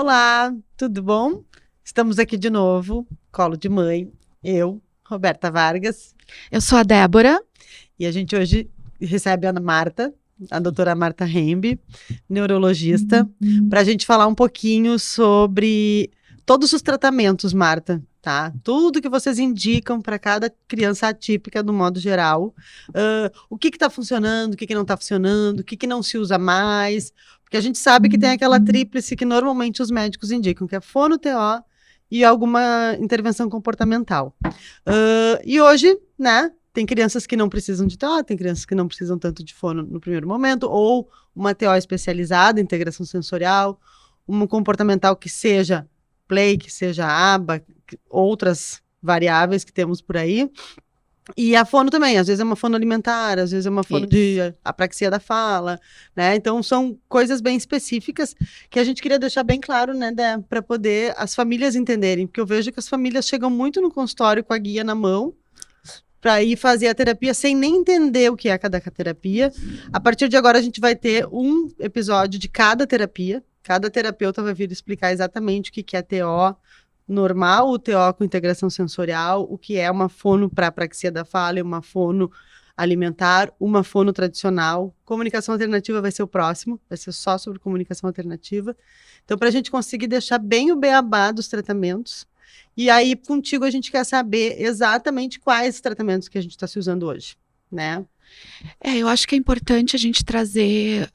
Olá, tudo bom? Estamos aqui de novo, Colo de Mãe, eu, Roberta Vargas, Eu sou a Débora. e a gente hoje recebe a Marta, a doutora Marta Rembe, neurologista, para a gente falar um pouquinho sobre todos os tratamentos, Marta, tá? Tudo que vocês indicam para cada criança atípica, do modo geral. O que está funcionando, o que não está funcionando, o que não se usa mais, porque a gente sabe que tem aquela tríplice que normalmente os médicos indicam, que é fono-TO e alguma intervenção comportamental. E hoje, né, tem crianças que não precisam de TO, tem crianças que não precisam tanto de fono no primeiro momento, ou uma TO especializada, integração sensorial, uma comportamental que seja play, que seja aba, outras variáveis que temos por aí. E a fono também, às vezes é uma fono alimentar, às vezes é uma fono de apraxia da fala, né? Então são coisas bem específicas que a gente queria deixar bem claro, né, para poder as famílias entenderem, porque eu vejo que as famílias chegam muito no consultório com a guia na mão para ir fazer a terapia sem nem entender o que é cada terapia. A partir de agora a gente vai ter um episódio de cada terapia, cada terapeuta vai vir explicar exatamente o que é TO normal, o TO com integração sensorial, o que é uma fono para apraxia da fala, uma fono alimentar, uma fono tradicional. Comunicação alternativa vai ser o próximo, vai ser só sobre comunicação alternativa. Então, para a gente conseguir deixar bem o beabá dos tratamentos, e aí contigo a gente quer saber exatamente quais tratamentos que a gente está se usando hoje, né? Eu acho que é importante a gente trazer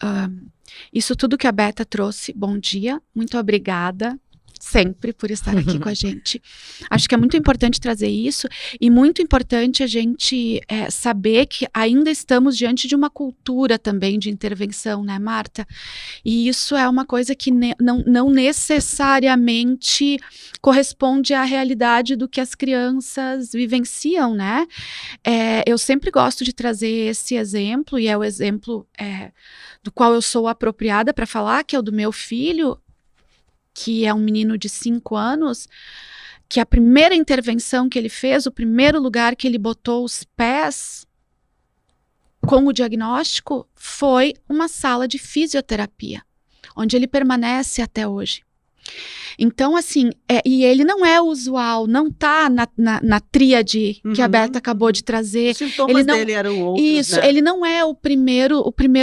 isso tudo que a Beta trouxe. Bom dia, muito obrigada sempre por estar aqui com a gente. Acho que é muito importante trazer isso e muito importante a gente saber que ainda estamos diante de uma cultura também de intervenção, né, Marta? E isso é uma coisa que não necessariamente corresponde à realidade do que as crianças vivenciam, né? Eu sempre gosto de trazer esse exemplo, e é o exemplo do qual eu sou apropriada para falar, que é o do meu filho, que é um menino de 5 anos, que a primeira intervenção que ele fez, o primeiro lugar que ele botou os pés com o diagnóstico foi uma sala de fisioterapia, onde ele permanece até hoje. Então, assim, e ele não é usual, não está na tríade que a Berta acabou de trazer. Os sintomas dele eram outros, isso, né? Ele não é o primeiro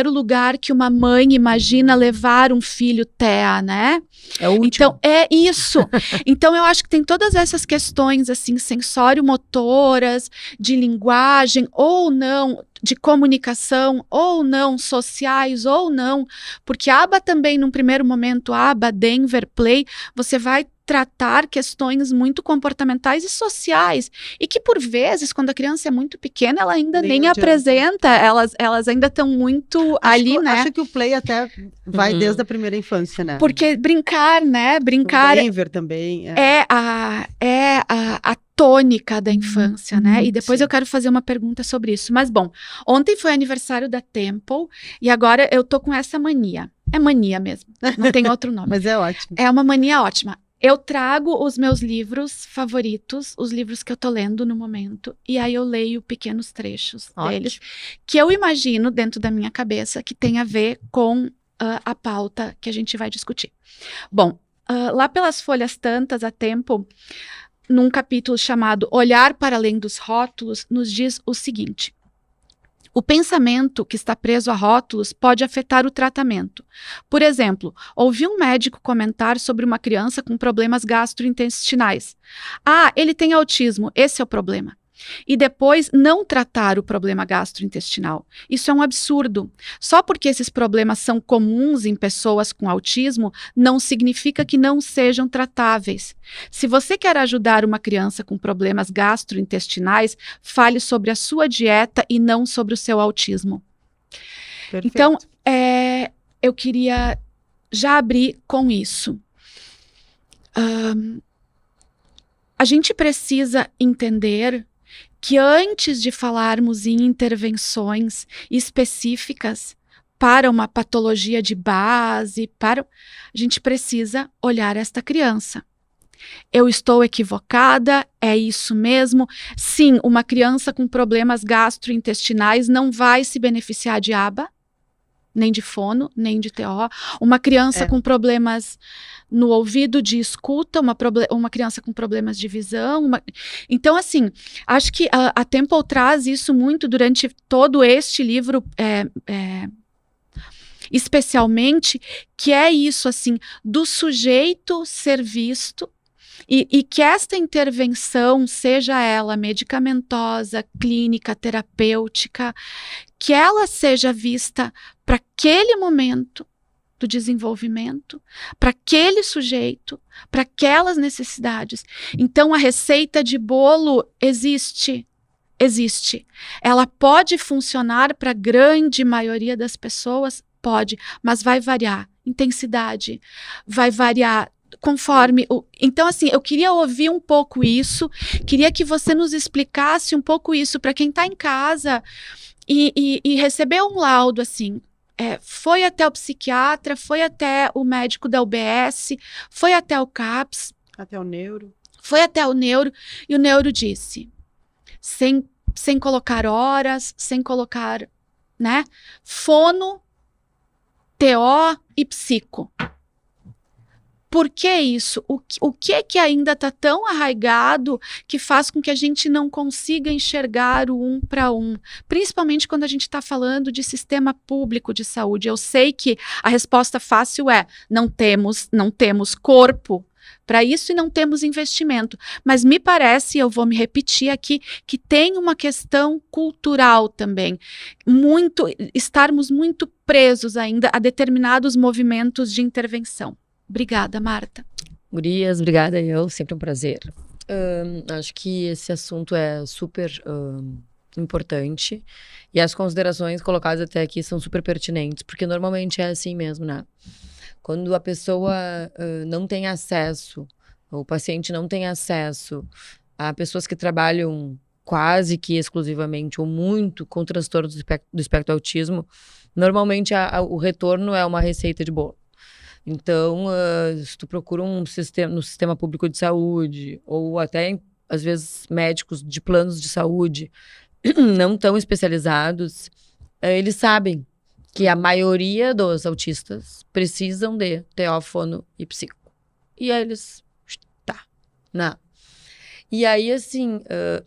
lugar que uma mãe imagina levar um filho TEA, né? É o último. Então, é isso. Então, eu acho que tem todas essas questões, assim, sensório-motoras, de linguagem, ou não, de comunicação, ou não, sociais, ou não, porque a aba também, num primeiro momento, a aba Denver Play, você vai tratar questões muito comportamentais e sociais, e que por vezes, quando a criança é muito pequena, ela ainda nem apresenta, elas ainda estão muito ali, né? Acho que o play até vai desde a primeira infância, né? Porque brincar, né? Brincar o Denver também é a tônica da infância, né? E depois eu quero fazer uma pergunta sobre isso. Mas bom, ontem foi aniversário da Temple e agora eu tô com essa mania. É mania mesmo, não tem outro nome. Mas é ótimo. É uma mania ótima. Eu trago os meus livros favoritos, os livros que eu tô lendo no momento, e aí eu leio pequenos trechos deles, que eu imagino dentro da minha cabeça que tem a ver com a pauta que a gente vai discutir. Bom, lá pelas folhas tantas, a Tempo, num capítulo chamado Olhar para Além dos Rótulos, nos diz o seguinte: o pensamento que está preso a rótulos pode afetar o tratamento. Por exemplo, ouvi um médico comentar sobre uma criança com problemas gastrointestinais. Ah, ele tem autismo, esse é o problema. E depois não tratar o problema gastrointestinal. Isso é um absurdo. Só porque esses problemas são comuns em pessoas com autismo, não significa que não sejam tratáveis. Se você quer ajudar uma criança com problemas gastrointestinais, fale sobre a sua dieta e não sobre o seu autismo. Perfeito. Então, eu queria já abrir com isso. A gente precisa entender que antes de falarmos em intervenções específicas para uma patologia de base, a gente precisa olhar esta criança. Eu estou equivocada? É isso mesmo? Sim, uma criança com problemas gastrointestinais não vai se beneficiar de aba? nem de fono, nem de TO. Uma criança com problemas no ouvido de escuta, uma criança com problemas de visão. Então, assim, acho que a Temple traz isso muito durante todo este livro, especialmente, que é isso, assim, do sujeito ser visto, e que esta intervenção, seja ela medicamentosa, clínica, terapêutica, que ela seja vista para aquele momento do desenvolvimento, para aquele sujeito, para aquelas necessidades. Então, a receita de bolo existe. Ela pode funcionar para a grande maioria das pessoas? Pode, mas vai variar. Intensidade, vai variar conforme... Então, assim, eu queria ouvir um pouco isso, queria que você nos explicasse um pouco isso para quem está em casa e recebeu um laudo, assim, foi até o psiquiatra, foi até o médico da UBS, foi até o CAPS. Até o neuro. Foi até o neuro, e o neuro disse, sem colocar horas, sem colocar, né, fono, TO e psico. Por que isso? O que é que ainda está tão arraigado que faz com que a gente não consiga enxergar o um para um? Principalmente quando a gente está falando de sistema público de saúde. Eu sei que a resposta fácil é não temos corpo para isso e não temos investimento. Mas me parece, eu vou me repetir aqui, que tem uma questão cultural também. Estarmos muito presos ainda a determinados movimentos de intervenção. Obrigada, Marta. Gurias, obrigada, sempre um prazer. Acho que esse assunto é super importante e as considerações colocadas até aqui são super pertinentes, porque normalmente é assim mesmo, né? Quando a pessoa não tem acesso, o paciente não tem acesso a pessoas que trabalham quase que exclusivamente ou muito com transtornos do espectro autismo, normalmente o retorno é uma receita de bolo. Então, se tu procura no sistema público de saúde, ou até, às vezes, médicos de planos de saúde não tão especializados, eles sabem que a maioria dos autistas precisam de TO, fono e psico. E aí eles... não. E aí, assim,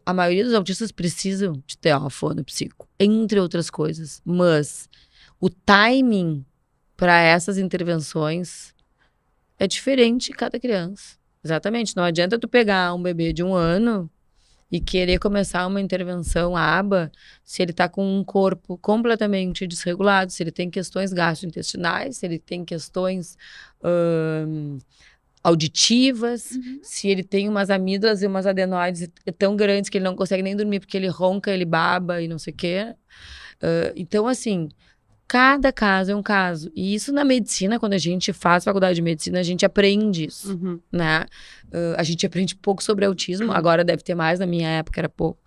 a maioria dos autistas precisam de TO, fono e psico, entre outras coisas. Mas o timing para essas intervenções é diferente em cada criança. Exatamente. Não adianta tu pegar um bebê de 1 ano e querer começar uma intervenção ABA se ele está com um corpo completamente desregulado, se ele tem questões gastrointestinais, se ele tem questões auditivas, se ele tem umas amígdalas e umas adenoides tão grandes que ele não consegue nem dormir porque ele ronca, ele baba e não sei o quê. Então, assim... Cada caso é um caso. E isso na medicina, quando a gente faz faculdade de medicina, a gente aprende isso, né? A gente aprende pouco sobre autismo, agora deve ter mais, na minha época era pouco.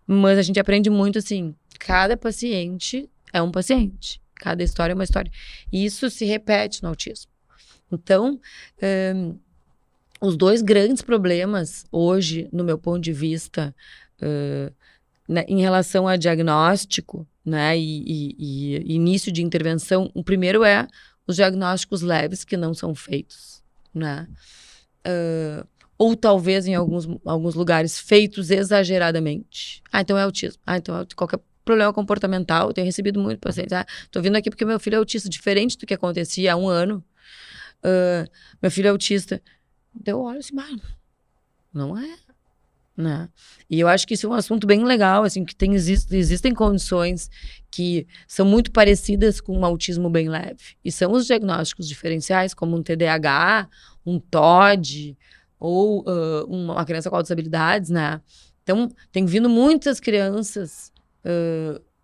Mas a gente aprende muito, assim, cada paciente é um paciente. Cada história é uma história. E isso se repete no autismo. Então, os dois grandes problemas hoje, no meu ponto de vista, em relação a diagnóstico, né, e início de intervenção, o primeiro é os diagnósticos leves que não são feitos, né, ou talvez em alguns lugares feitos exageradamente. Então é autismo, então é qualquer problema comportamental. Eu tenho recebido muito pacientes, tô vindo aqui porque meu filho é autista, diferente do que acontecia há 1 ano, meu filho é autista. Então eu olho assim, não é. Né? E eu acho que isso é um assunto bem legal, assim, que existem condições que são muito parecidas com um autismo bem leve. E são os diagnósticos diferenciais, como um TDAH, um TOD, ou uma criança com altas habilidades, né? Então, tem vindo muitas crianças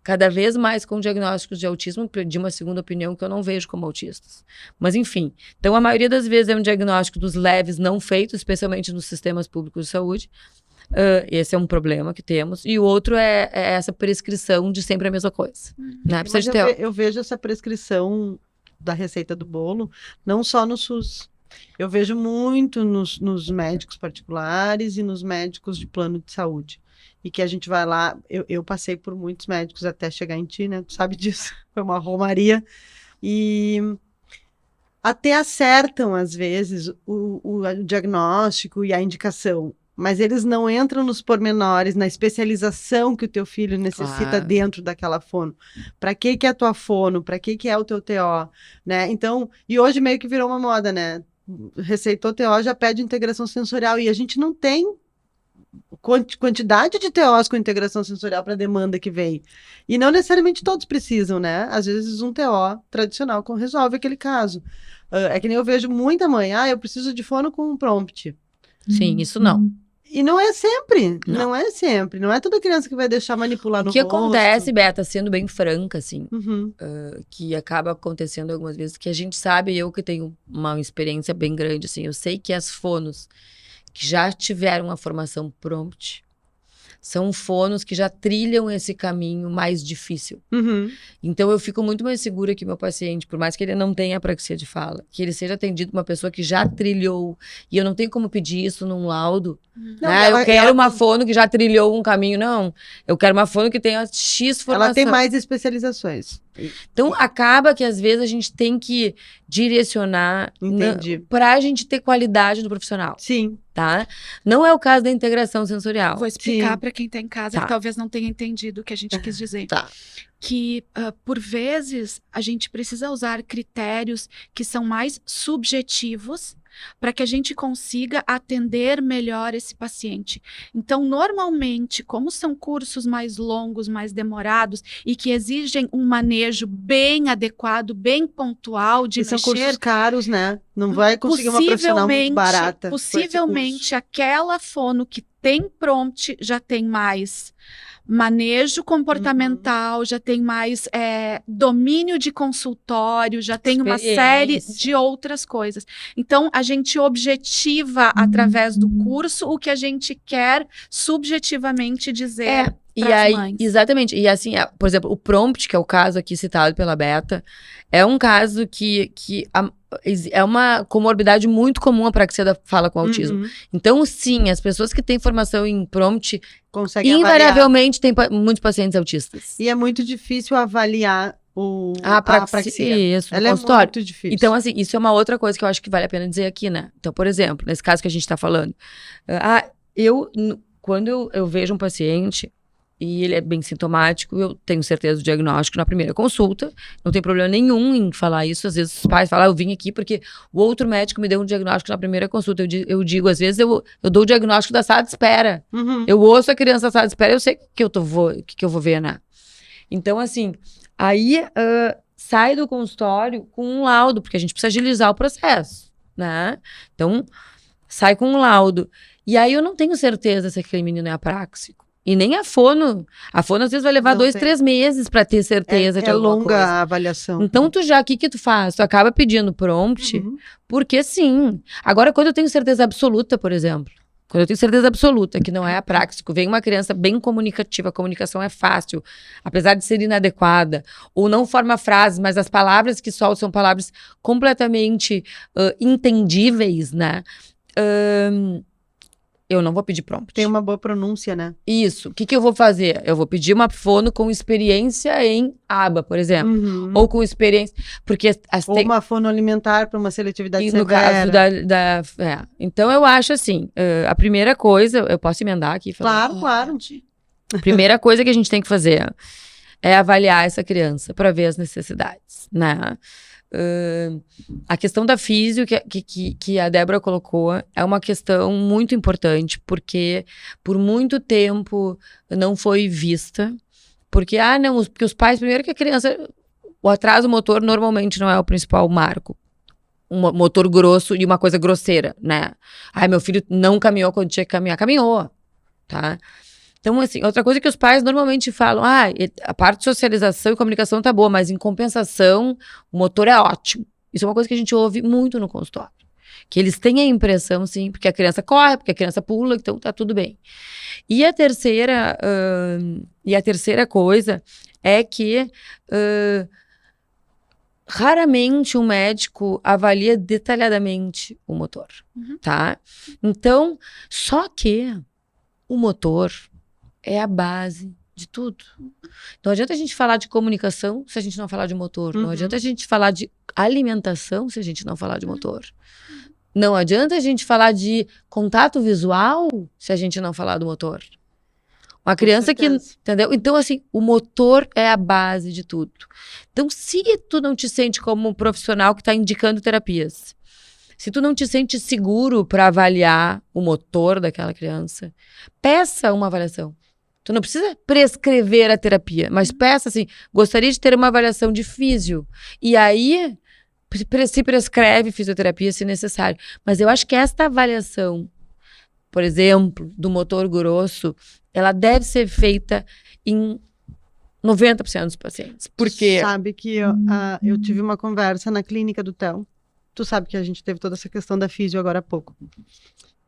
cada vez mais com diagnósticos de autismo, de uma segunda opinião que eu não vejo como autistas. Mas, enfim. Então, a maioria das vezes é um diagnóstico dos leves não feitos, especialmente nos sistemas públicos de saúde. Esse é um problema que temos. E o outro é essa prescrição de sempre a mesma coisa. Né? Mas eu vejo essa prescrição da receita do bolo, não só no SUS. Eu vejo muito nos médicos particulares e nos médicos de plano de saúde. e que a gente vai lá, eu passei por muitos médicos até chegar em ti, né? Tu sabe disso, foi uma romaria, e até acertam, às vezes, o diagnóstico e a indicação, mas eles não entram nos pormenores, na especialização que o teu filho necessita Claro. dentro daquela fono. Para que é a tua fono? Para que é o teu TO? Né? Então, e hoje meio que virou uma moda, né? Receitou TO, já pede integração sensorial, e a gente não tem quantidade de TOs com integração sensorial para a demanda que vem. E não necessariamente todos precisam, né? Às vezes um TO tradicional resolve aquele caso. É que nem eu vejo muita mãe, eu preciso de fono com um prompt. Sim, isso não. E não é sempre, Não. não é sempre. Não é toda criança que vai deixar manipular no O que rosto. acontece, Beta, sendo bem franca, assim, Uhum. que acaba acontecendo algumas vezes, que a gente sabe, eu que tenho uma experiência bem grande, assim, eu sei que as fonos que já tiveram uma formação prompt são fonos que já trilham esse caminho mais difícil. Uhum. Então, eu fico muito mais segura que meu paciente, por mais que ele não tenha apraxia de fala, que ele seja atendido por uma pessoa que já trilhou, e eu não tenho como pedir isso num laudo. Não, Né? ela- Eu quero ela- uma fono que já trilhou um caminho, não. Eu quero uma fono que tenha X formação. Ela tem mais especializações. Então, acaba que às vezes a gente tem que direcionar Entendi. para a gente ter qualidade do profissional, Sim. tá? Não é o caso da integração sensorial. Vou explicar Sim. para quem está em casa Tá. que talvez não tenha entendido o que a gente quis dizer. Tá. Que, por vezes, a gente precisa usar critérios que são mais subjetivos para que a gente consiga atender melhor esse paciente. Então, normalmente, como são cursos mais longos, mais demorados e que exigem um manejo bem adequado, bem pontual de E são mexer, cursos caros, né? Não vai conseguir uma profissional muito barata. com esse curso. Possivelmente, aquela fono que tem prompt já tem mais manejo comportamental, já tem mais domínio de consultório, já tem uma série Experiência. de outras coisas. Então, a gente objetiva através do curso o que a gente quer subjetivamente dizer. E pras aí, mães. exatamente. E assim, por exemplo, o prompt, que é o caso aqui citado pela Beta, é um caso que é uma comorbidade muito comum a apraxia da fala com autismo. Uhum. Então, sim, as pessoas que têm formação em prompt, Consegue avaliar. invariavelmente têm muitos pacientes autistas. E é muito difícil avaliar A apraxia, isso, no Ela é consultório. muito difícil. Então, assim, isso é uma outra coisa que eu acho que vale a pena dizer aqui, né? Então, por exemplo, nesse caso que a gente tá falando, quando eu vejo um paciente e ele é bem sintomático, eu tenho certeza do diagnóstico na primeira consulta, não tem problema nenhum em falar isso. Às vezes os pais falam, eu vim aqui porque o outro médico me deu um diagnóstico na primeira consulta. Eu digo, às vezes, eu dou o diagnóstico da sala de espera. Uhum. Eu ouço a criança da sala de espera, eu sei que eu vou ver, né? Então, assim, aí sai do consultório com um laudo, porque a gente precisa agilizar o processo, né? Então, sai com um laudo. E aí eu não tenho certeza se aquele menino é apráxico. E nem a fono. A fono, às vezes, vai levar Não 2, tem. 3 meses para ter certeza de É alguma longa coisa. a avaliação. Então, o que tu faz? Tu acaba pedindo prompt, Uhum. porque sim. Agora, quando eu tenho certeza absoluta, por exemplo, quando eu tenho certeza absoluta que não é apráxico, vem uma criança bem comunicativa, a comunicação é fácil, apesar de ser inadequada, ou não forma frases, mas as palavras que soltam são palavras completamente entendíveis, né? Eu não vou pedir prompt. Tem uma boa pronúncia, né? Isso. O que eu vou fazer? Eu vou pedir uma fono com experiência em aba, por exemplo. Uhum. Ou com experiência... Porque Ou uma fono alimentar para uma seletividade E severa. no caso Então, eu acho assim, a primeira coisa, eu posso emendar aqui? Claro, claro. A primeira coisa que a gente tem que fazer é avaliar essa criança para ver as necessidades, né? A questão da físio que a Débora colocou é uma questão muito importante, porque por muito tempo não foi vista, porque, porque os pais, primeiro que a criança, o atraso motor normalmente não é o principal marco. Um motor grosso e uma coisa grosseira, né? Meu filho não caminhou quando tinha que caminhar. Caminhou, tá? Então, assim, outra coisa que os pais normalmente falam, a parte de socialização e comunicação tá boa, mas em compensação, o motor é ótimo. Isso é uma coisa que a gente ouve muito no consultório. Que eles têm a impressão, sim, porque a criança corre, porque a criança pula, então tá tudo bem. E a terceira coisa é que raramente um médico avalia detalhadamente o motor, tá? Então, só que o motor é a base de tudo. Não adianta a gente falar de comunicação se a gente não falar de motor. Não adianta a gente falar de alimentação se a gente não falar de motor. Não adianta a gente falar de contato visual se a gente não falar do motor. Uma criança que, entendeu? Então, assim, o motor é a base de tudo. Então, se tu não te sente como um profissional que está indicando terapias, se tu não te sente seguro para avaliar o motor daquela criança, peça uma avaliação. Tu não precisa prescrever a terapia, mas peça assim, gostaria de ter uma avaliação de físio. E aí, se prescreve fisioterapia se necessário. Mas eu acho que esta avaliação, por exemplo, do motor grosso, ela deve ser feita em 90% dos pacientes. Porque Sabe que eu tive uma conversa na clínica do Theo. Tu sabe que a gente teve toda essa questão da físio agora há pouco.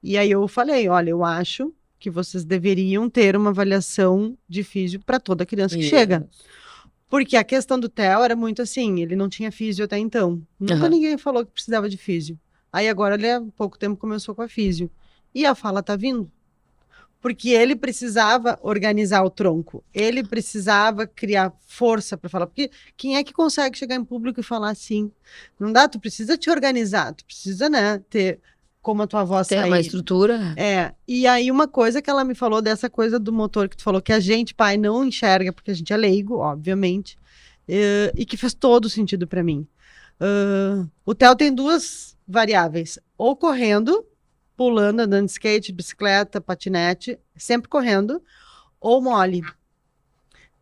E aí eu falei, olha, eu acho que vocês deveriam ter uma avaliação de físio para toda criança que chega. Porque a questão do Theo era muito assim, ele não tinha físio até então. Nunca ninguém falou que precisava de físio. Aí agora ele há pouco tempo começou com a físio. E a fala tá vindo. Porque ele precisava organizar o tronco. Ele precisava criar força para falar. Porque quem é que consegue chegar em público e falar assim? Não dá, tu precisa te organizar. Tu precisa, né, ter como a tua voz sair. Uma estrutura. E aí uma coisa que ela me falou dessa coisa do motor que tu falou, que a gente, pai, não enxerga, porque a gente é leigo, obviamente, e que fez todo sentido para mim. O Theo tem duas variáveis. Ou correndo, pulando, andando de skate, bicicleta, patinete, sempre correndo, ou mole.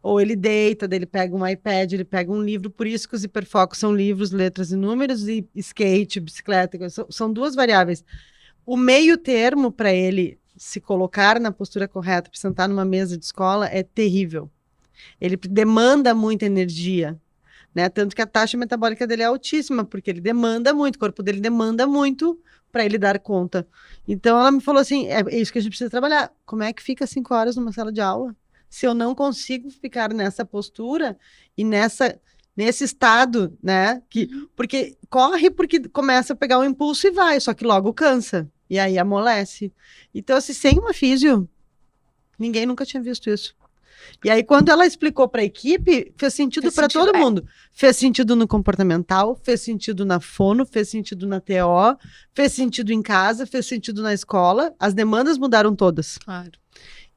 Ou ele deita, daí ele pega um iPad, ele pega um livro, por isso que os hiperfocos são livros, letras e números, e skate, bicicleta, são duas variáveis. O meio termo para ele se colocar na postura correta, para sentar numa mesa de escola, é terrível. Ele demanda muita energia, né? Tanto que a taxa metabólica dele é altíssima, porque ele demanda muito, o corpo dele demanda muito para ele dar conta. Então ela me falou assim, é isso que a gente precisa trabalhar. Como é que fica 5 horas numa sala de aula? Se eu não consigo ficar nessa postura e nesse estado, né? Porque corre porque começa a pegar um impulso e vai, só que logo cansa. E aí amolece. Então, assim, sem uma físio, ninguém nunca tinha visto isso. E aí, quando ela explicou para a equipe, fez sentido para todo mundo. Fez sentido no comportamental, fez sentido na fono, fez sentido na TO, fez sentido em casa, fez sentido na escola. As demandas mudaram todas. Claro.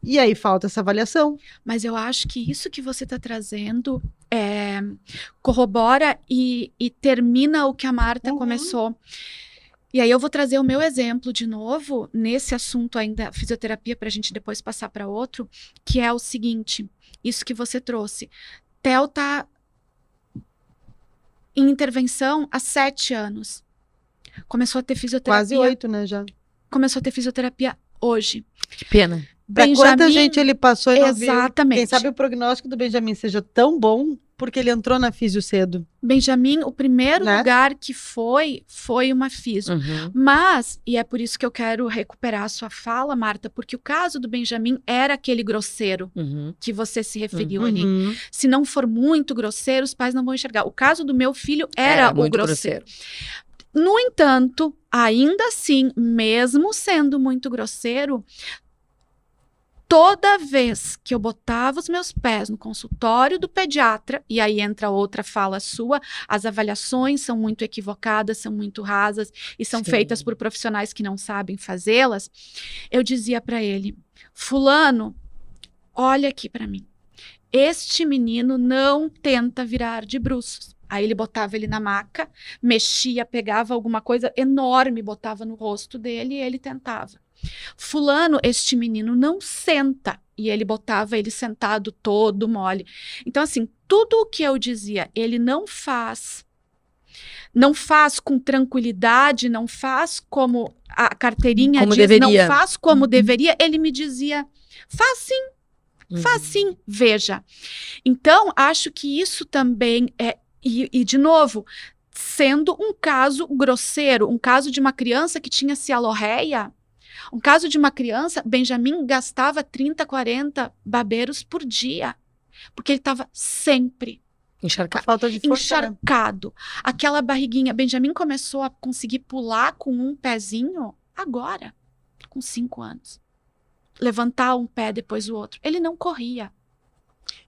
E aí falta essa avaliação. Mas eu acho que isso que você está trazendo corrobora e termina o que a Marta começou. E aí eu vou trazer o meu exemplo de novo, nesse assunto ainda, fisioterapia, para a gente depois passar para outro, que é o seguinte, isso que você trouxe. Theo está em intervenção há 7 anos. Começou a ter fisioterapia. Quase 8, né, já. Começou a ter fisioterapia hoje. Que pena. Pra quanta gente ele passou e não viu. Exatamente. Quem sabe o prognóstico do Benjamin seja tão bom porque ele entrou na físio cedo. Benjamin, o primeiro lugar que foi uma físio. Mas, e é por isso que eu quero recuperar a sua fala, Marta, porque o caso do Benjamin era aquele grosseiro que você se referiu ali. Se não for muito grosseiro, os pais não vão enxergar. O caso do meu filho era o grosseiro. No entanto, ainda assim, mesmo sendo muito grosseiro, toda vez que eu botava os meus pés no consultório do pediatra, e aí entra outra fala sua, as avaliações são muito equivocadas, são muito rasas e são feitas por profissionais que não sabem fazê-las, eu dizia para ele, fulano, olha aqui para mim, este menino não tenta virar de bruços. Aí ele botava ele na maca, mexia, pegava alguma coisa enorme, botava no rosto dele e ele tentava. Fulano, este menino não senta. E ele botava ele sentado todo mole. Então, assim, tudo o que eu dizia, ele não faz com tranquilidade, não faz como a carteirinha como diz, deveria. não faz como deveria, ele me dizia, faz sim, veja. Então, acho que isso também é, e de novo, sendo um caso grosseiro, um caso de uma criança que tinha cialorreia, um caso de uma criança, Benjamin gastava 30, 40 babeiros por dia, porque ele estava sempre falta de força, encharcado. Aquela barriguinha, Benjamin começou a conseguir pular com um pezinho agora, com 5 anos. levantar um pé depois o outro. Ele não corria.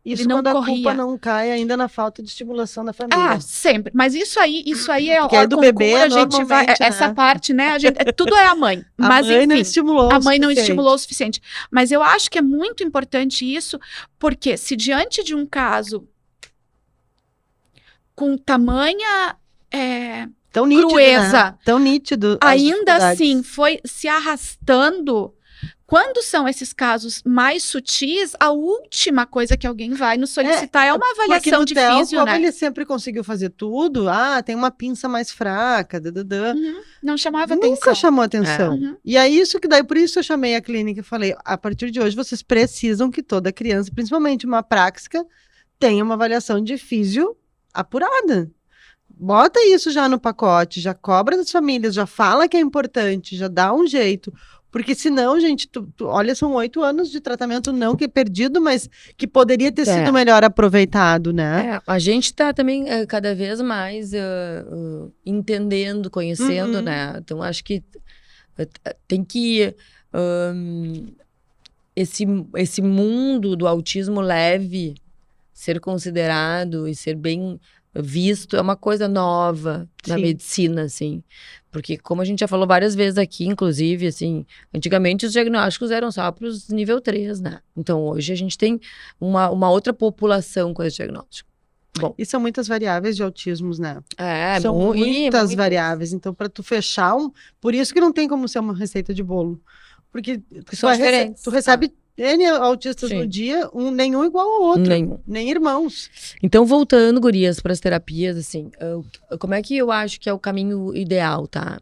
Isso Ele não quando a corria. culpa não cai ainda na falta de estimulação da família. Ah, sempre. Mas isso aí é Porque aí do bebê, a gente vai, normalmente, né? essa parte, né? Tudo é a mãe. A Mas mãe não enfim, estimulou a o mãe não suficiente. estimulou o suficiente. Mas eu acho que é muito importante isso, porque se diante de um caso com tamanha Tão nítido, crueza, né? Tão nítido. as ainda dificuldades. assim foi se arrastando. Quando são esses casos mais sutis, a última coisa que alguém vai nos solicitar é uma Porque avaliação no de Theo, físio, como né? ele sempre conseguiu fazer tudo, tem uma pinça mais fraca, Não chamava nunca atenção. chamou atenção. Uhum. E é isso que daí, por isso eu chamei a clínica e falei, a partir de hoje vocês precisam que toda criança, principalmente uma práxica, tenha uma avaliação de físio apurada. Bota isso já no pacote, já cobra das famílias, já fala que é importante, já dá um jeito. Porque senão, gente, olha, são 8 anos de tratamento, não que perdido, mas que poderia ter sido melhor aproveitado, né? A gente está também cada vez mais entendendo, conhecendo, né? Então, acho que tem que... esse mundo do autismo leve ser considerado e ser bem visto é uma coisa nova na Sim. medicina, assim. Porque, como a gente já falou várias vezes aqui, inclusive, assim, antigamente os diagnósticos eram só para os nível 3, né? Então, hoje a gente tem uma outra população com esse diagnóstico. Bom. E são muitas variáveis de autismos, né? São muitas variáveis. Então, para tu fechar por isso que não tem como ser uma receita de bolo. Porque são diferentes. Tu recebe N autistas Sim. no dia, nenhum igual ao outro. Nenhum. Nem irmãos. Então, voltando, gurias, para as terapias, assim, como é que eu acho que é o caminho ideal, tá?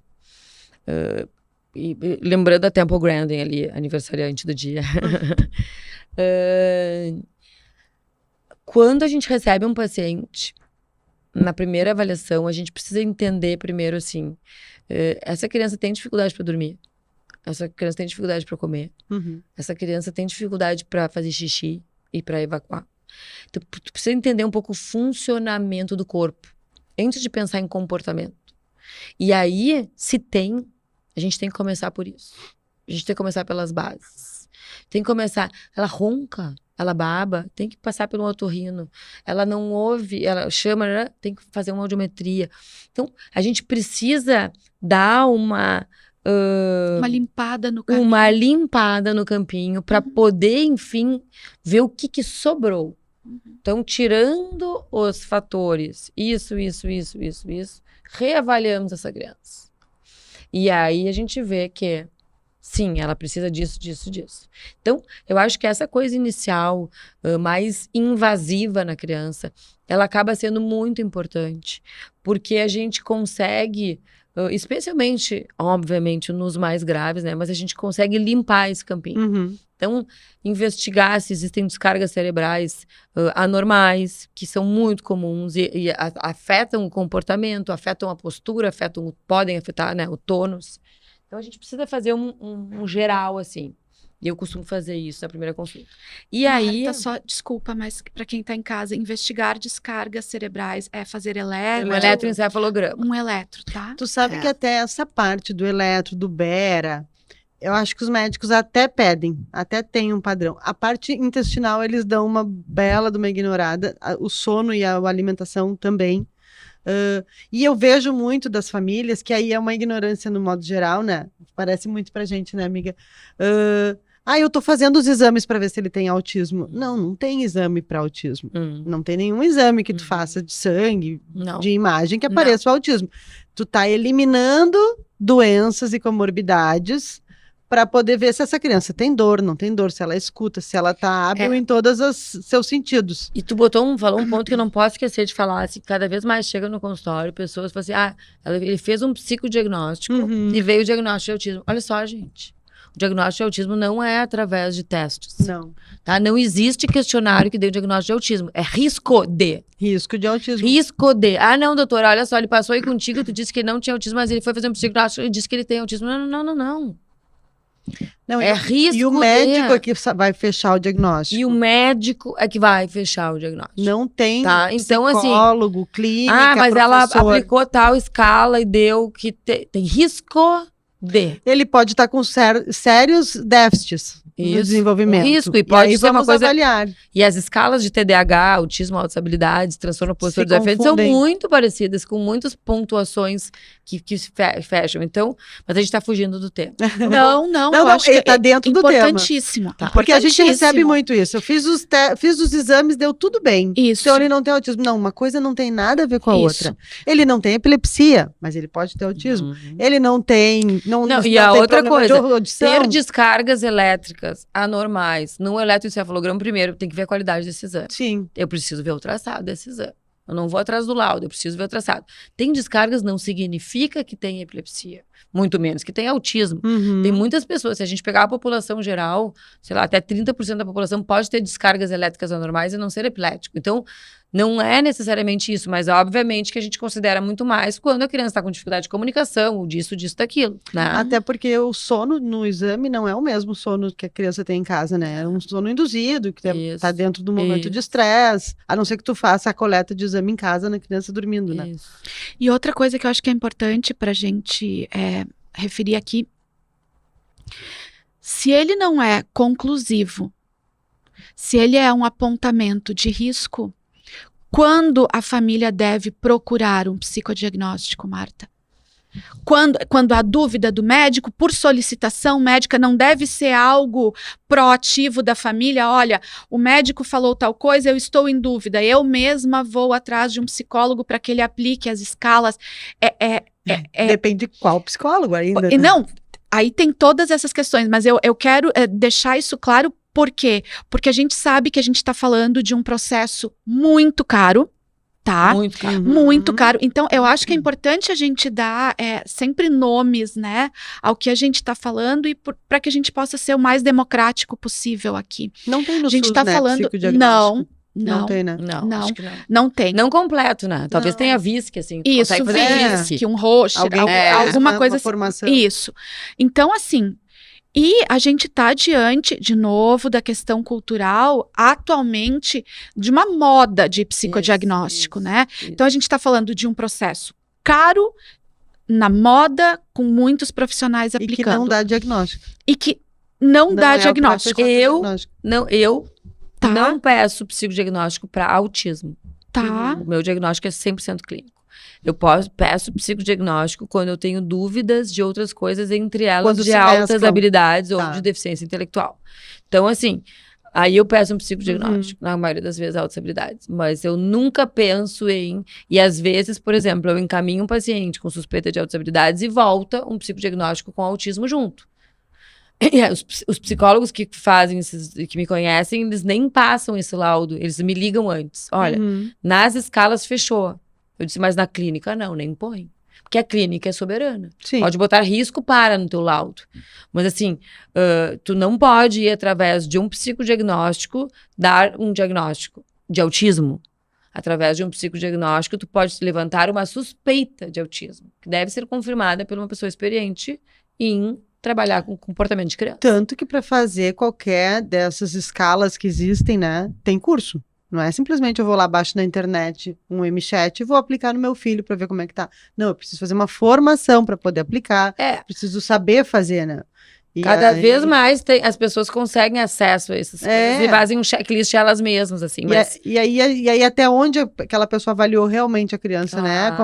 E lembrando a Temple Grandin ali, aniversariante do dia. Quando a gente recebe um paciente, na primeira avaliação, a gente precisa entender primeiro, assim, essa criança tem dificuldade para dormir. Essa criança tem dificuldade para comer. Uhum. Essa criança tem dificuldade para fazer xixi e para evacuar. Então, tu precisa entender um pouco o funcionamento do corpo, antes de pensar em comportamento. E aí, se tem, a gente tem que começar por isso. A gente tem que começar pelas bases. Tem que começar, ela ronca, ela baba, tem que passar pelo otorrino. Ela não ouve, ela chama, tem que fazer uma audiometria. Então, a gente precisa dar uma limpada no caminho. Uma limpada no campinho para poder, enfim, ver o que sobrou. Então, tirando os fatores, isso, reavaliamos essa criança. E aí a gente vê que, sim, ela precisa disso. Então, eu acho que essa coisa inicial, mais invasiva na criança, ela acaba sendo muito importante, porque a gente consegue... especialmente, obviamente, nos mais graves, né? Mas a gente consegue limpar esse campinho. Uhum. Então, investigar se existem descargas cerebrais anormais, que são muito comuns e afetam o comportamento, afetam a postura, podem afetar, né, o tônus. Então, a gente precisa fazer um geral, assim. E eu costumo fazer isso na primeira consulta. E aí... só, desculpa, mas para quem está em casa, investigar descargas cerebrais é fazer eletro. Um eletroencefalograma. Um eletro, tá? Tu sabe que até essa parte do eletro, do Bera, eu acho que os médicos até pedem, até tem um padrão. A parte intestinal, eles dão uma bela de uma ignorada. O sono e a alimentação também. E eu vejo muito das famílias, que aí é uma ignorância no modo geral, né? Parece muito pra gente, né, amiga? Eu tô fazendo os exames para ver se ele tem autismo. Não tem exame para autismo. Não tem nenhum exame que tu faça de sangue, de imagem, que apareça o autismo. Tu tá eliminando doenças e comorbidades para poder ver se essa criança tem dor, não tem dor, se ela escuta, se ela tá hábil em todos os seus sentidos. E tu falou um ponto que eu não posso esquecer de falar, assim, cada vez mais chega no consultório, pessoas falam assim, ele fez um psicodiagnóstico e veio o diagnóstico de autismo. Olha só, gente, o diagnóstico de autismo não é através de testes. Não. Tá? Não existe questionário que dê o diagnóstico de autismo, é risco de autismo. Não, doutora, olha só, ele passou aí contigo, tu disse que ele não tinha autismo, mas ele foi fazer um psicodiagnóstico e disse que ele tem autismo. Não, é risco. E o médico é que vai fechar o diagnóstico. E o médico é que vai fechar o diagnóstico. Não tem então, psicólogo, assim, clínica, mas professor. ela aplicou tal escala e deu que tem risco de. Ele pode estar com sérios déficits. no Isso, desenvolvimento. um risco, e pode aí ser uma vamos coisa- avaliar. E as escalas de TDAH, autismo, altas habilidades, transtorno opositor Se desafeto são confundem. muito parecidas, com muitas pontuações que se fecham. Então, mas a gente tá fugindo do tema. Não, eu acho que tá dentro do tema. importantíssimo. Tá. Porque a gente Importantíssimo. recebe muito isso. Eu fiz os exames, deu tudo bem. Isso. Então ele não tem autismo. Não, uma coisa não tem nada a ver com a Isso. outra. Ele não tem epilepsia, mas ele pode ter autismo. Uhum. Ele não tem. Não, Não, e tem a outra problema de coisa, audição. ter descargas elétricas anormais no eletroencefalograma, primeiro, tem que ver a qualidade desse exame. Sim. Eu preciso ver o traçado desse exame. Eu não vou atrás do laudo, eu preciso ver o traçado. Tem descargas não significa que tem epilepsia, muito menos que tem autismo. Uhum. Tem muitas pessoas, se a gente pegar a população geral, sei lá, até 30% da população pode ter descargas elétricas anormais e não ser epilético. Então, não é necessariamente isso, mas obviamente que a gente considera muito mais quando a criança está com dificuldade de comunicação, ou disso, daquilo, né? Até porque o sono no exame não é o mesmo sono que a criança tem em casa, né? É um sono induzido, que Isso, tá dentro do momento isso. de estresse. A não ser que tu faça a coleta de exame em casa na criança dormindo, né? Isso. E outra coisa que eu acho que é importante para a gente referir aqui, se ele não é conclusivo, se ele é um apontamento de risco, quando a família deve procurar um psicodiagnóstico, Marta? Quando a dúvida do médico, por solicitação médica, não deve ser algo proativo da família. Olha, o médico falou tal coisa, eu estou em dúvida. Eu mesma vou atrás de um psicólogo para que ele aplique as escalas. Depende de qual psicólogo ainda. E não, aí tem todas essas questões, mas eu quero deixar isso claro. Por quê? Porque a gente sabe que a gente está falando de um processo muito caro, tá? Muito caro. Muito caro. Então, eu acho que é importante a gente dar sempre nomes, né, ao que a gente está falando e para que a gente possa ser o mais democrático possível aqui. Não tem no A gente SUS, está né, falando. psicodiagnóstico? Não, Não tem, né? Não, Não. acho que não. não tem. Não completo, né? Talvez Não. tenha VISC, assim. tu Isso, consegue fazer VISC, VISC. um roxo, Alguém alguma uma coisa assim. formação. Isso. Então, assim, e a gente está diante, de novo, da questão cultural, atualmente, de uma moda de psicodiagnóstico, Isso, né? isso. Então, a gente está falando de um processo caro, na moda, com muitos profissionais E que aplicando. não dá diagnóstico. E que não dá é o diagnóstico. próprio Eu- diagnóstico. Não, eu Tá, não peço psicodiagnóstico para autismo. tá. O meu diagnóstico é 100% clínico. Eu peço psicodiagnóstico quando eu tenho dúvidas de outras coisas, entre elas Quando de se altas mesclam. habilidades ou Tá. de deficiência intelectual. Então, assim, aí eu peço um psicodiagnóstico, na maioria das vezes, altas habilidades. Mas eu nunca penso em... E às vezes, por exemplo, eu encaminho um paciente com suspeita de altas habilidades e volta um psicodiagnóstico com autismo junto. E os psicólogos que fazem que me conhecem, eles nem passam esse laudo, eles me ligam antes. Olha, Uhum. nas escalas fechou. Eu disse, mas na clínica não, nem põe. Porque a clínica é soberana. Sim. Pode botar risco para no teu laudo. Mas assim, tu não pode ir através de um psicodiagnóstico dar um diagnóstico de autismo. Através de um psicodiagnóstico, tu pode levantar uma suspeita de autismo, que deve ser confirmada por uma pessoa experiente em trabalhar com comportamento de criança. Tanto que para fazer qualquer dessas escalas que existem, né, tem curso. Não é simplesmente eu vou lá abaixo na internet um MChat e vou aplicar no meu filho para ver como é que tá. Não, eu preciso fazer uma formação para poder aplicar. É. Preciso saber fazer, né? E Cada aí- vez mais as pessoas conseguem acesso a essas coisas e fazem um checklist elas mesmas, assim. Mas E aí até onde aquela pessoa avaliou realmente a criança, né?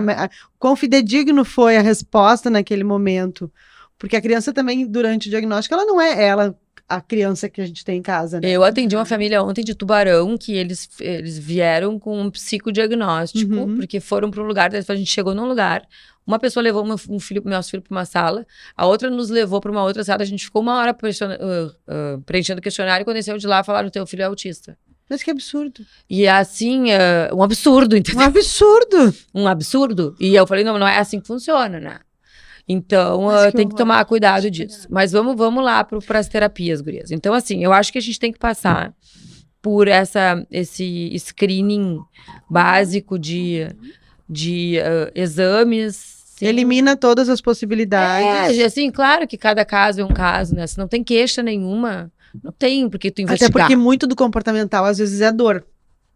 Quão fidedigno foi a resposta naquele momento. Porque a criança também, durante o diagnóstico, ela não é a criança que a gente tem em casa, né? eu atendi uma família ontem de Tubarão, que eles vieram com um psicodiagnóstico, Uhum. porque foram para um lugar, a gente chegou num lugar, uma pessoa levou nosso filho para uma sala, a outra nos levou para uma outra sala, a gente ficou uma hora preenchendo o questionário, e quando desceu de lá, falaram, teu filho é autista. Mas que absurdo. E assim, um absurdo, entendeu? Um absurdo! Um absurdo. E eu falei, não é assim que funciona, né? Então, Mas que tem que horror. tomar cuidado disso. Mas vamos lá para as terapias, gurias. Então, assim, eu acho que a gente tem que passar por esse screening básico de exames. sim. Elimina todas as possibilidades. Assim, claro que cada caso é um caso, né? Se não tem queixa nenhuma, não tem porque tu investigar. Até porque muito do comportamental, às vezes, é dor.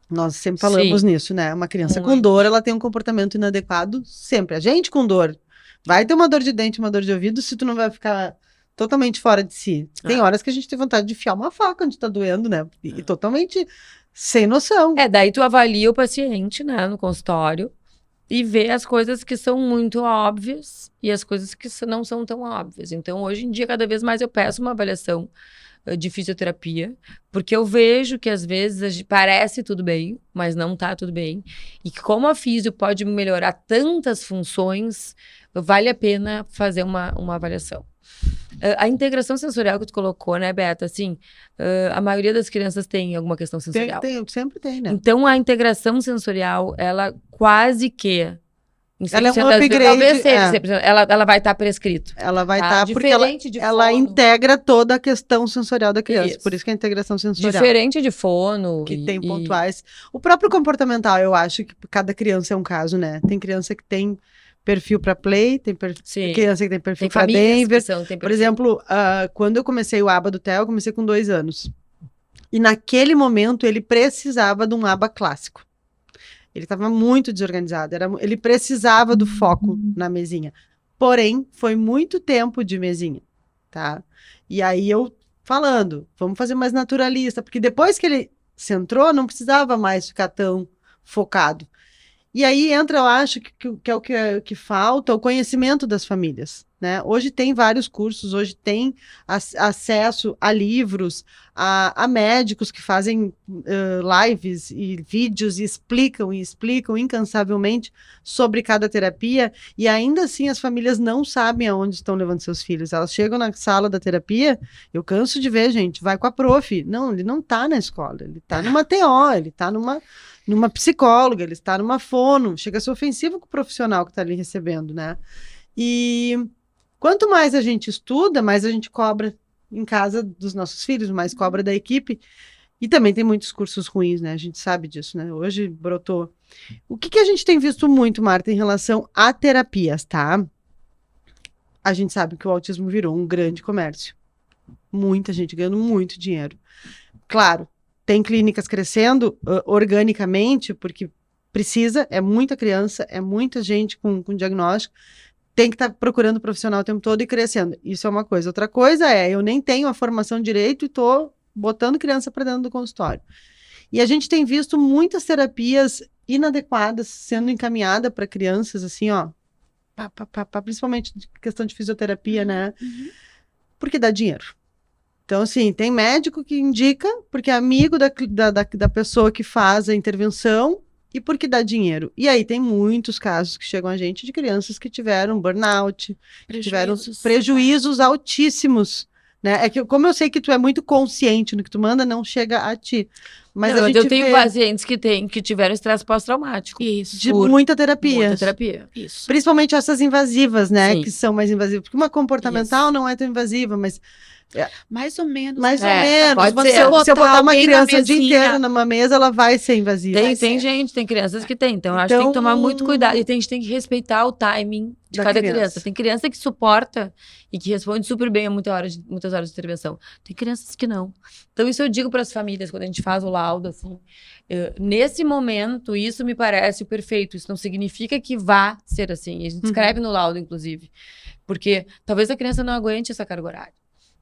Nós sempre falamos nisso, né? Uma criança com Muito. dor, ela tem um comportamento inadequado sempre. A gente com dor. Vai ter uma dor de dente, uma dor de ouvido, se tu não vai ficar totalmente fora de si. Tem horas que a gente tem vontade de enfiar uma faca onde tá doendo, né? E totalmente sem noção. Daí tu avalia o paciente, né, no consultório e vê as coisas que são muito óbvias e as coisas que não são tão óbvias. Então, hoje em dia, cada vez mais eu peço uma avaliação de fisioterapia, porque eu vejo que às vezes parece tudo bem, mas não tá tudo bem. E que como a fisio pode melhorar tantas funções, vale a pena fazer uma avaliação. A integração sensorial que tu colocou, né, Beata? Assim, a maioria das crianças tem alguma questão sensorial. Sempre tem, né? Então, a integração sensorial, ela quase que... Ela é um upgrade. Talvez seja, ela vai estar prescrito. Ela vai tá? estar, porque ela integra toda a questão sensorial da criança. Isso. Por isso que é a integração sensorial. Diferente de fono. Que tem pontuais. O próprio comportamental, eu acho que cada criança é um caso, né? Tem criança que tem perfil para play, tem criança que tem perfil para Denver. Por exemplo, quando eu comecei o aba do Theo, eu comecei com 2 anos. E naquele momento ele precisava de um aba clássico. Ele estava muito desorganizado, ele precisava do foco na mesinha. Porém, foi muito tempo de mesinha, tá? E aí eu falando, vamos fazer mais naturalista, porque depois que ele centrou, não precisava mais ficar tão focado. E aí entra, eu acho, que é o que falta, o conhecimento das famílias, né? Hoje tem vários cursos, hoje tem acesso a livros, a médicos que fazem lives e vídeos e explicam incansavelmente sobre cada terapia, e ainda assim as famílias não sabem aonde estão levando seus filhos. Elas chegam na sala da terapia, eu canso de ver, gente, vai com a prof. Não, ele não tá na escola, ele tá numa TO, ele tá numa psicóloga, ele está numa fono, chega a ser ofensivo com o profissional que está ali recebendo, né? E quanto mais a gente estuda, mais a gente cobra em casa dos nossos filhos, mais cobra da equipe. E também tem muitos cursos ruins, né? A gente sabe disso, né? Hoje brotou. O que a gente tem visto muito, Marta, em relação a terapias, tá? A gente sabe que o autismo virou um grande comércio. Muita gente ganhando muito dinheiro. Claro, tem clínicas crescendo organicamente, porque precisa, é muita criança, é muita gente com diagnóstico, tem que estar procurando profissional o tempo todo e crescendo. Isso é uma coisa. Outra coisa eu nem tenho a formação direito e estou botando criança para dentro do consultório. E a gente tem visto muitas terapias inadequadas sendo encaminhadas para crianças, assim, ó, principalmente questão de fisioterapia, né? Porque dá dinheiro. Então, assim, tem médico que indica porque é amigo da pessoa que faz a intervenção e porque dá dinheiro. E aí tem muitos casos que chegam a gente de crianças que tiveram burnout, que tiveram prejuízos altíssimos, né? É que como eu sei que tu é muito consciente no que tu manda, não chega a ti. Mas não, eu tenho pacientes que tiveram estresse pós-traumático. Isso. De muita terapia. Muita terapia. Isso. Principalmente essas invasivas, né? Sim. Que são mais invasivas. Porque uma comportamental não é tão invasiva, mas... Mais ou menos. Mais ou menos. Pode ser. Se eu botar uma criança o dia inteiro numa mesa, ela vai ser invasiva. Tem crianças que tem. Então, eu acho que tem que tomar muito cuidado. E a gente tem que respeitar o timing de cada criança. Tem criança que suporta e que responde super bem a muitas horas de intervenção. Tem crianças que não. Então, isso eu digo para as famílias, quando a gente faz o laudo, assim. Nesse momento, isso me parece o perfeito. Isso não significa que vá ser assim. A gente escreve no laudo, inclusive. Porque talvez a criança não aguente essa carga horária.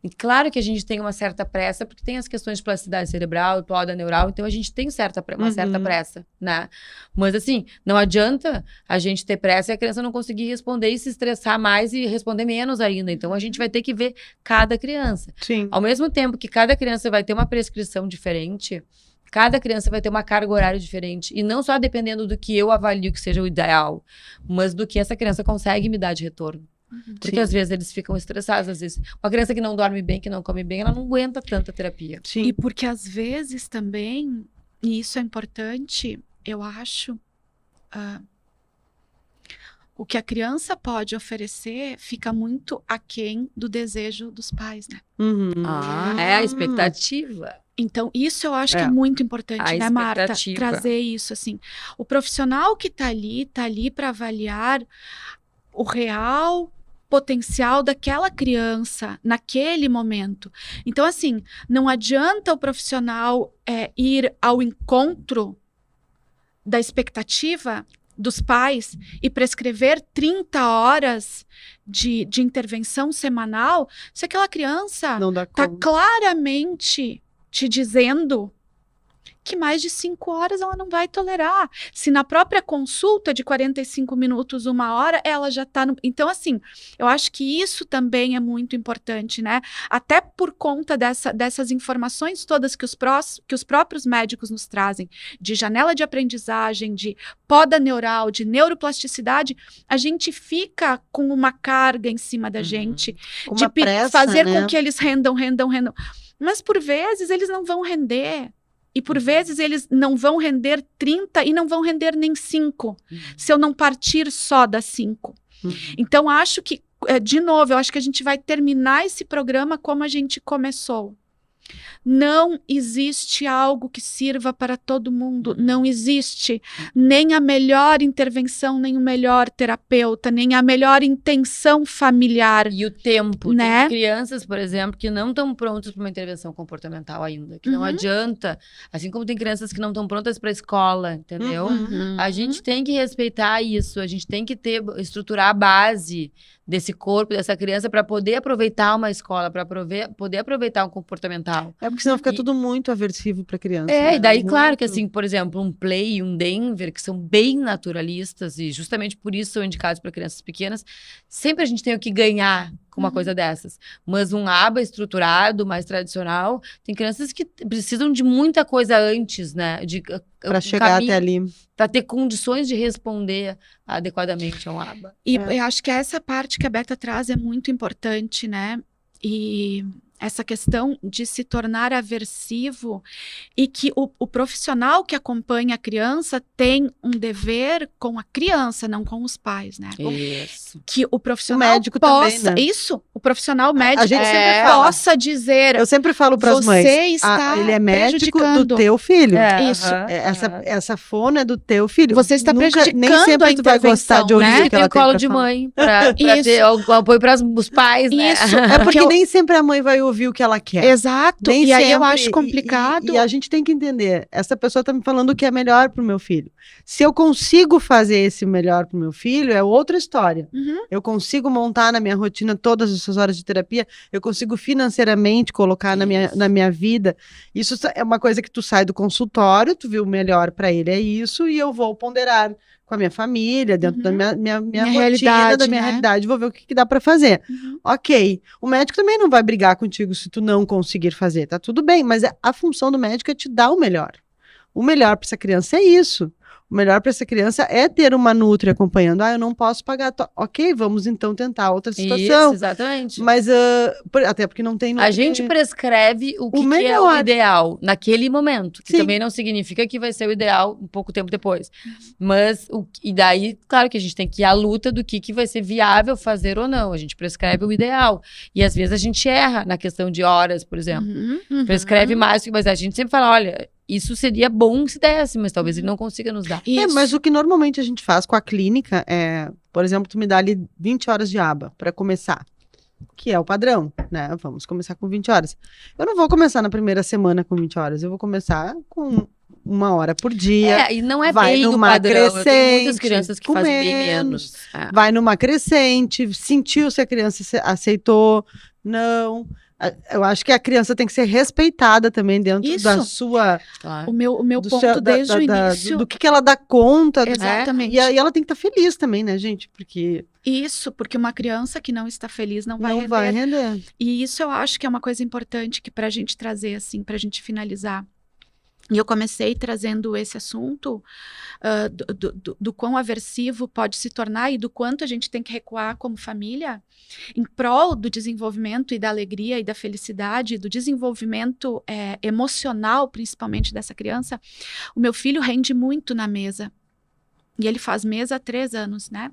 E claro que a gente tem uma certa pressa, porque tem as questões de plasticidade cerebral, poda neural, então a gente tem uma certa pressa, né? Mas assim, não adianta a gente ter pressa e a criança não conseguir responder e se estressar mais e responder menos ainda. Então a gente vai ter que ver cada criança. Sim. Ao mesmo tempo que cada criança vai ter uma prescrição diferente, cada criança vai ter uma carga horária diferente. E não só dependendo do que eu avalio que seja o ideal, mas do que essa criança consegue me dar de retorno. Porque às vezes eles ficam estressados, às vezes uma criança que não dorme bem, que não come bem, ela não aguenta tanta terapia. Sim. E porque às vezes também, e isso é importante, eu acho, o que a criança pode oferecer fica muito aquém do desejo dos pais, né? É a expectativa. Então, isso eu acho que é muito importante, né, Marta? Trazer isso, assim. O profissional que tá ali para avaliar o real potencial daquela criança naquele momento. Então, assim, não adianta o profissional ir ao encontro da expectativa dos pais e prescrever 30 horas de intervenção semanal, se aquela criança Não dá está conta. claramente te dizendo que mais de 5 horas ela não vai tolerar. Se na própria consulta de 45 minutos, 1 hora, ela já está no... Então, assim, eu acho que isso também é muito importante, né? Até por conta dessas informações todas que os próprios médicos nos trazem, de janela de aprendizagem, de poda neural, de neuroplasticidade, a gente fica com uma carga em cima da gente, Com de uma pressa, fazer né? com que eles rendam. Mas, por vezes, eles não vão render. E, por vezes, eles não vão render 30 e não vão render nem 5, se eu não partir só das 5. Então, acho que, de novo, eu acho que a gente vai terminar esse programa como a gente começou. Não existe algo que sirva para todo mundo. Não existe nem a melhor intervenção, nem o melhor terapeuta, nem a melhor intenção familiar. E o tempo. Né? Tem crianças, por exemplo, que não estão prontas para uma intervenção comportamental ainda. Que não adianta. Assim como tem crianças que não estão prontas para a escola, entendeu? A gente tem que respeitar isso. A gente tem que estruturar a base desse corpo, dessa criança, para poder aproveitar uma escola, para poder aproveitar um comportamental. É porque senão fica tudo muito aversivo para criança. E daí, muito... claro que assim, por exemplo, um Play e um Denver, que são bem naturalistas e justamente por isso são indicados para crianças pequenas, sempre a gente tem o que ganhar com uma coisa dessas. Mas um ABA estruturado, mais tradicional, tem crianças que precisam de muita coisa antes, né? Para chegar até ali. Para ter condições de responder adequadamente a um ABA. E eu acho que essa parte que a Beta traz é muito importante, né? E essa questão de se tornar aversivo e que o profissional que acompanha a criança tem um dever com a criança, não com os pais, né? Isso. Que o profissional médico possa... também, né? Isso, o profissional médico gente sempre fala. possa dizer... Eu sempre falo para as mães, Você está ele é médico prejudicando. do teu filho. Isso. Essa fono é do teu filho. Você está prejudicando nem sempre a tu vai gostar de ouvir intervenção, o que Tem ela o colo tem de pra falar. mãe, para Isso. ter o apoio para os pais, né? Isso. É porque eu- nem sempre a mãe vai ouvir o que ela quer. Exato. Nem E aí eu sempre. acho complicado. E a gente tem que entender, essa pessoa está me falando o que é melhor para o meu filho. Se eu consigo fazer esse melhor para o meu filho, é outra história. Uhum. Eu consigo montar na minha rotina todas essas horas de terapia, eu consigo financeiramente colocar na minha vida. Isso é uma coisa que tu sai do consultório, tu viu o melhor para ele, é isso, e eu vou ponderar com a minha família, dentro da minha rotina, realidade, da minha né? realidade, vou ver o que dá para fazer. Uhum. Ok, o médico também não vai brigar contigo se tu não conseguir fazer, tá tudo bem, mas a função do médico é te dar o melhor. O melhor para essa criança é isso. O melhor para essa criança é ter uma nutri acompanhando. Eu não posso pagar. Ok, vamos então tentar outra situação. Isso, exatamente. Mas até porque não tem. A gente prescreve o que é o melhor. ideal naquele momento, que Sim. também não significa que vai ser o ideal um pouco tempo depois. Mas, e daí, claro que a gente tem que ir à luta do que vai ser viável fazer ou não. A gente prescreve o ideal. E às vezes a gente erra na questão de horas, por exemplo. Uhum. Prescreve mais, mas a gente sempre fala, olha, isso seria bom se desse, mas talvez ele não consiga nos dar. Isso. Mas o que normalmente a gente faz com a clínica é, por exemplo, tu me dá ali 20 horas de aba para começar. Que é o padrão, né? Vamos começar com 20 horas. Eu não vou começar na primeira semana com 20 horas, eu vou começar com 1 hora por dia. E não é vai bem o numa padrão. Eu tenho muitas crescente, crianças que com fazem bem menos. menos. Vai numa crescente, sentiu se a criança aceitou, não. Eu acho que a criança tem que ser respeitada também dentro Isso. da sua... Claro. O meu do ponto seu- desde o início... do que ela dá conta. Exatamente. E ela tem que estar feliz também, né, gente? Porque Isso, porque uma criança que não está feliz não vai não render. vai render. E isso eu acho que é uma coisa importante que pra gente trazer, assim, pra gente finalizar. E eu comecei trazendo esse assunto do quão aversivo pode se tornar e do quanto a gente tem que recuar como família em prol do desenvolvimento e da alegria e da felicidade, do desenvolvimento emocional, principalmente dessa criança. O meu filho rende muito na mesa. E ele faz mesa há 3 anos, né?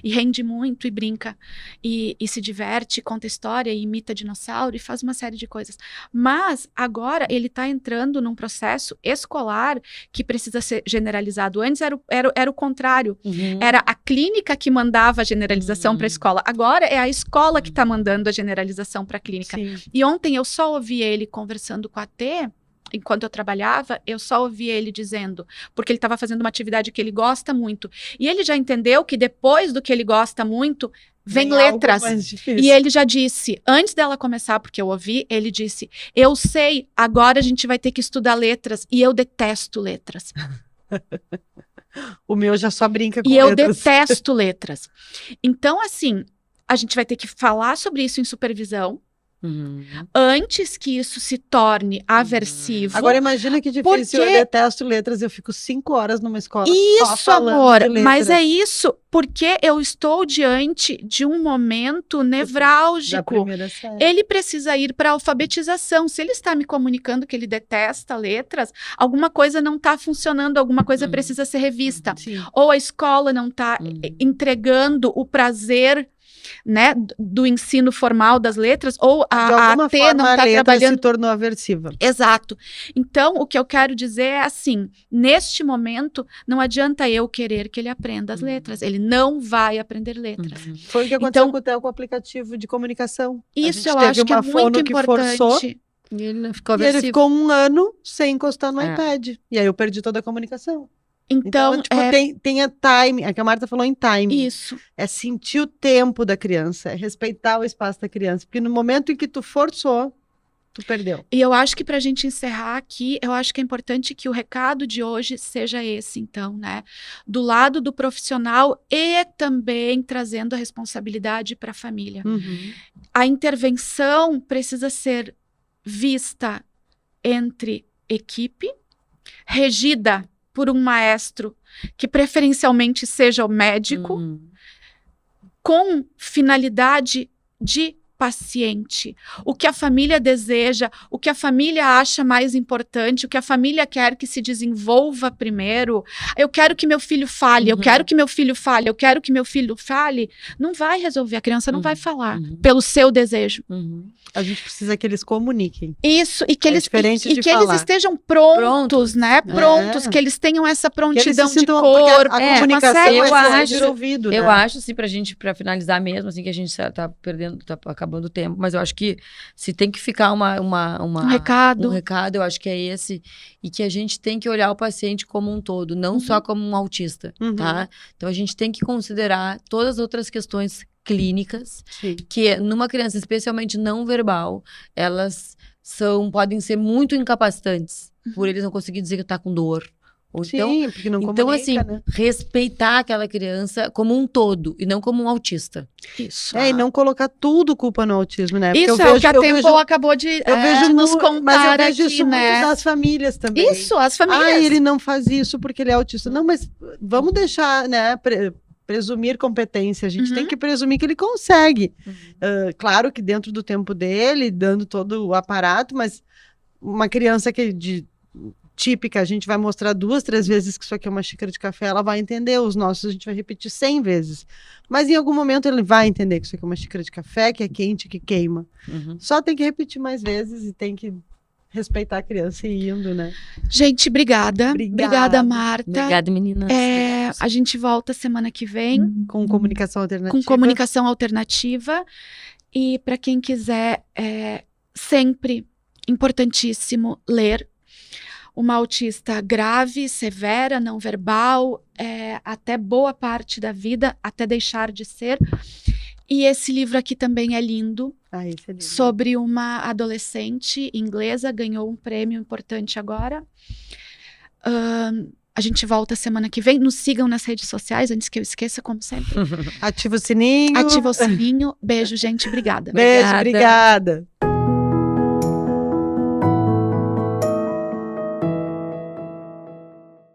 E rende muito e brinca. E se diverte, conta história, e imita dinossauro e faz uma série de coisas. Mas agora ele está entrando num processo escolar que precisa ser generalizado. Antes era o contrário. Uhum. Era a clínica que mandava a generalização para a escola. Agora é a escola que está mandando a generalização para a clínica. Sim. E ontem eu só ouvi ele conversando com a T. enquanto eu trabalhava, eu só ouvia ele dizendo, porque ele estava fazendo uma atividade que ele gosta muito. E ele já entendeu que depois do que ele gosta muito, vem letras. E ele já disse, antes dela começar, porque eu ouvi, ele disse, eu sei, agora a gente vai ter que estudar letras, e eu detesto letras. O meu já só brinca com letras. E eu letras. detesto letras. Então, assim, a gente vai ter que falar sobre isso em supervisão, antes que isso se torne aversivo. Agora imagina que difícil, eu detesto letras, eu fico 5 horas numa escola isso, só falando amor, de letras. mas é isso, porque eu estou diante de um momento nevrálgico. Ele precisa ir para a alfabetização. Se ele está me comunicando que ele detesta letras, alguma coisa não está funcionando, alguma coisa precisa ser revista. Ou a escola não está entregando o prazer, né, do ensino formal das letras, ou a AT não está trabalhando. Se tornou aversiva. Exato. Então, o que eu quero dizer é assim, neste momento, não adianta eu querer que ele aprenda as letras. Ele não vai aprender letras. Foi o que aconteceu com o Theo, com o aplicativo de comunicação. Isso eu acho que é muito importante. Forçou, e ele ficou aversivo. E ele ficou 1 ano sem encostar no iPad. E aí eu perdi toda a comunicação. Então tipo, tem a time, é que a Marta falou em time. Isso. É sentir o tempo da criança, é respeitar o espaço da criança. Porque no momento em que tu forçou, tu perdeu. E eu acho que pra gente encerrar aqui, eu acho que é importante que o recado de hoje seja esse, então, né? Do lado do profissional e também trazendo a responsabilidade para a família. A intervenção precisa ser vista entre equipe, regida por um maestro que preferencialmente seja o médico, com finalidade de paciente. O que a família deseja, o que a família acha mais importante, o que a família quer que se desenvolva primeiro. Eu quero que meu filho fale, eu quero que meu filho fale, eu quero que meu filho fale. Não vai resolver, a criança não vai falar pelo seu desejo. A gente precisa que eles comuniquem. Isso, e que eles eles estejam prontos, né? Prontos, que eles tenham essa prontidão de corpo. A comunicação eu acho, ouvido, eu acho, assim, pra finalizar mesmo, assim, que a gente tá perdendo, tá acabando o tempo, mas eu acho que se tem que ficar um recado, eu acho que é esse, e que a gente tem que olhar o paciente como um todo, não só como um autista, tá? Então a gente tem que considerar todas as outras questões clínicas, que numa criança, especialmente não verbal, elas podem ser muito incapacitantes, por eles não conseguirem dizer que tá com dor. Ou porque não então, comunica, assim, né? respeitar aquela criança como um todo, e não como um autista. Isso. E não colocar tudo culpa no autismo, né? Porque isso é o que a Tempo acabou de nos contar, mas eu vejo aqui, isso né? muito das famílias também. Isso, as famílias. Ele não faz isso porque ele é autista. Não, mas vamos deixar, né, presumir competência. A gente tem que presumir que ele consegue. Claro que dentro do tempo dele, dando todo o aparato, mas uma criança típica, a gente vai mostrar 2, 3 vezes que isso aqui é uma xícara de café, ela vai entender. Os nossos a gente vai repetir 100 vezes. Mas em algum momento ele vai entender que isso aqui é uma xícara de café, que é quente, que queima. Só tem que repetir mais vezes e tem que respeitar a criança e ir indo, né? Gente, obrigada. Obrigada, Marta. Obrigada, meninas. A gente volta semana que vem. Com comunicação alternativa. Com comunicação alternativa. E para quem quiser, sempre importantíssimo ler. Uma autista grave, severa, não verbal, até boa parte da vida, até deixar de ser. E esse livro aqui também é lindo. Esse é lindo. Sobre uma adolescente inglesa, ganhou um prêmio importante agora. A gente volta semana que vem. Nos sigam nas redes sociais, antes que eu esqueça, como sempre. Ativa o sininho. Ativa o sininho. Beijo, gente. Obrigada. Beijo, obrigada.